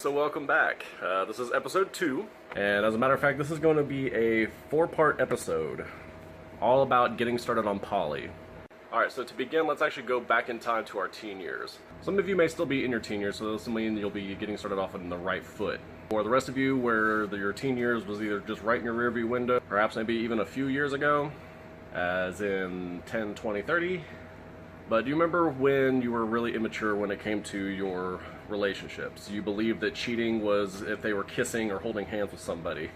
So welcome back. This is episode 2, and as a matter of fact, this is going to be a 4-part episode, all about getting started on poly. Alright, so to begin, let's actually go back in time to our teen years. Some of you may still be in your teen years, so this will mean you'll be getting started off on the right foot. For the rest of you, where your teen years was either just right in your rearview window, perhaps maybe even a few years ago, as in 10, 20, 30, but do you remember when you were really immature when it came to your relationships? You believed that cheating was if they were kissing or holding hands with somebody.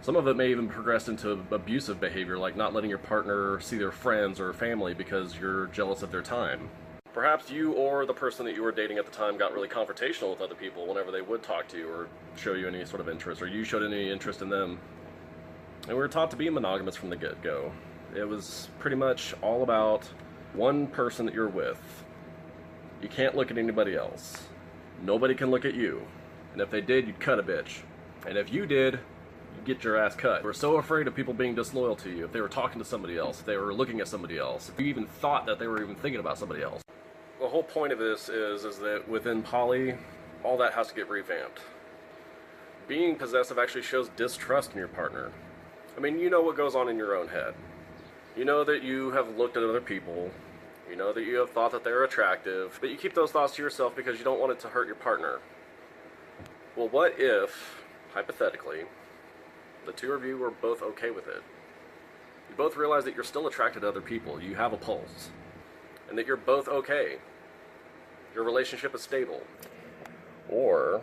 Some of it may even progress into abusive behavior, like not letting your partner see their friends or family because you're jealous of their time. Perhaps you or the person that you were dating at the time got really confrontational with other people whenever they would talk to you or show you any sort of interest, or you showed any interest in them. And we were taught to be monogamous from the get-go. It was pretty much all about one person that you're with. You can't look at anybody else. Nobody can look at you. And if they did, you'd cut a bitch. And if you did, you'd get your ass cut. We're so afraid of people being disloyal to you. If they were talking to somebody else, if they were looking at somebody else, if you even thought that they were even thinking about somebody else. The whole point of this is that within poly, all that has to get revamped. Being possessive actually shows distrust in your partner. I mean, you know what goes on in your own head. You know that you have looked at other people. You know that you have thought that they're attractive, but you keep those thoughts to yourself because you don't want it to hurt your partner. Well, what if, hypothetically, the two of you were both okay with it? You both realize that you're still attracted to other people, you have a pulse, and that you're both okay. Your relationship is stable. Or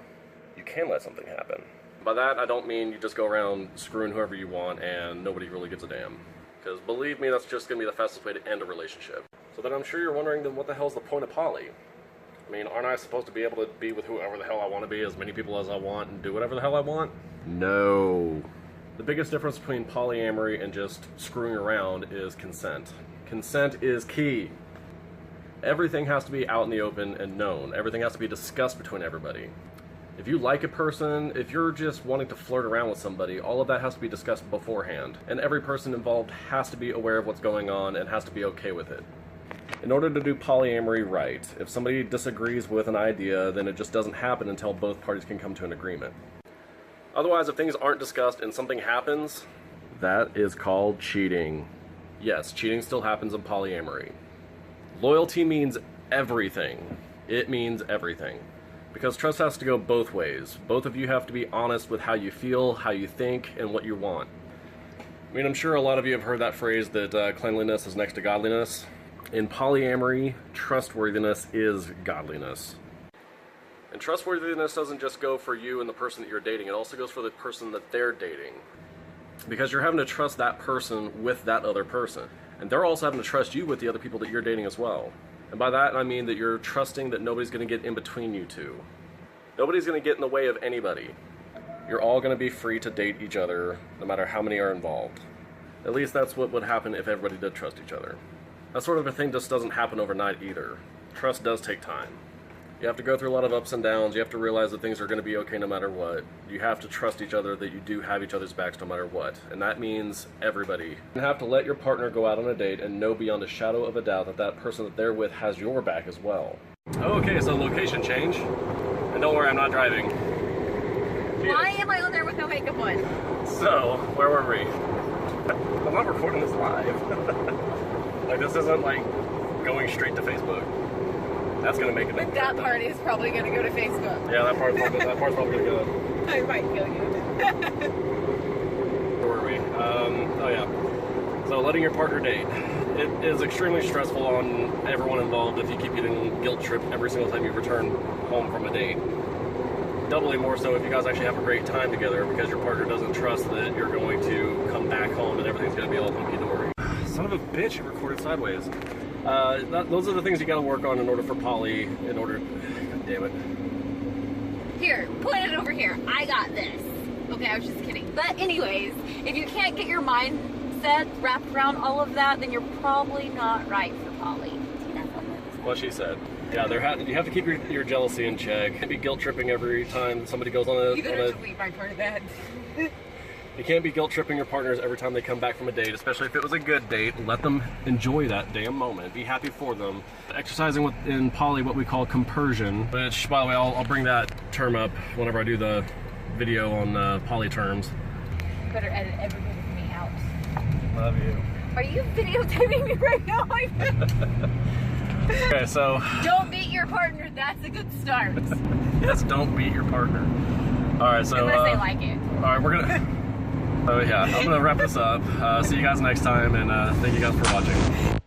you can let something happen. By that, I don't mean you just go around screwing whoever you want and nobody really gives a damn. Because believe me, that's just going to be the fastest way to end a relationship. So then I'm sure you're wondering, then what the hell's the point of poly? I mean, aren't I supposed to be able to be with whoever the hell I want to be, as many people as I want, and do whatever the hell I want? No. The biggest difference between polyamory and just screwing around is consent. Consent is key. Everything has to be out in the open and known. Everything has to be discussed between everybody. If you like a person, if you're just wanting to flirt around with somebody, all of that has to be discussed beforehand. And every person involved has to be aware of what's going on and has to be okay with it. In order to do polyamory right, if somebody disagrees with an idea, then it just doesn't happen until both parties can come to an agreement. Otherwise, if things aren't discussed and something happens, that is called cheating. Yes, cheating still happens in polyamory. Loyalty means everything. It means everything. Because trust has to go both ways. Both of you have to be honest with how you feel, how you think, and what you want. I mean, I'm sure a lot of you have heard that phrase that cleanliness is next to godliness. In polyamory, trustworthiness is godliness. And trustworthiness doesn't just go for you and the person that you're dating, it also goes for the person that they're dating. Because you're having to trust that person with that other person. And they're also having to trust you with the other people that you're dating as well. And by that, I mean that you're trusting that nobody's going to get in between you two. Nobody's going to get in the way of anybody. You're all going to be free to date each other, no matter how many are involved. At least that's what would happen if everybody did trust each other. That sort of a thing just doesn't happen overnight either. Trust does take time. You have to go through a lot of ups and downs. You have to realize that things are going to be okay no matter what. You have to trust each other, that you do have each other's backs no matter what. And that means everybody. You have to let your partner go out on a date and know beyond a shadow of a doubt that that person that they're with has your back as well. Okay, so location change. And don't worry, I'm not driving. Why am I on there with no makeup on? So, where were we? I'm not recording this live. Like, this isn't like going straight to Facebook. That's gonna make it. But that part is probably gonna go to Facebook. Yeah, that part's probably gonna go. I might kill you. Where were we? Oh yeah. So letting your partner date. It is extremely stressful on everyone involved if you keep getting guilt tripped every single time you return home from a date. Doubly more so if you guys actually have a great time together because your partner doesn't trust that you're going to come back home and everything's gonna be all hunky-dory. Son of a bitch, it recorded sideways. Those are the things you gotta work on in order for poly, God damn it. Here, put it over here. I got this. Okay, I was just kidding. But anyways, if you can't get your mindset wrapped around all of that, then you're probably not right for poly. What she said. Yeah, you have to keep your jealousy in check. Can't be guilt tripping every time somebody goes on a... You gotta delete my part of that. You can't be guilt tripping your partners every time they come back from a date, especially if it was a good date. Let them enjoy that damn moment. Be happy for them. Exercising in poly what we call compersion, which, by the way, I'll bring that term up whenever I do the video on poly terms. You better edit every bit of me out. Love you. Are you videotaping me right now? Okay, so... Don't beat your partner. That's a good start. Yes, don't beat your partner. Alright, so... Unless they like it. Alright, we're gonna... Oh yeah, I'm gonna wrap this up. See you guys next time, and thank you guys for watching.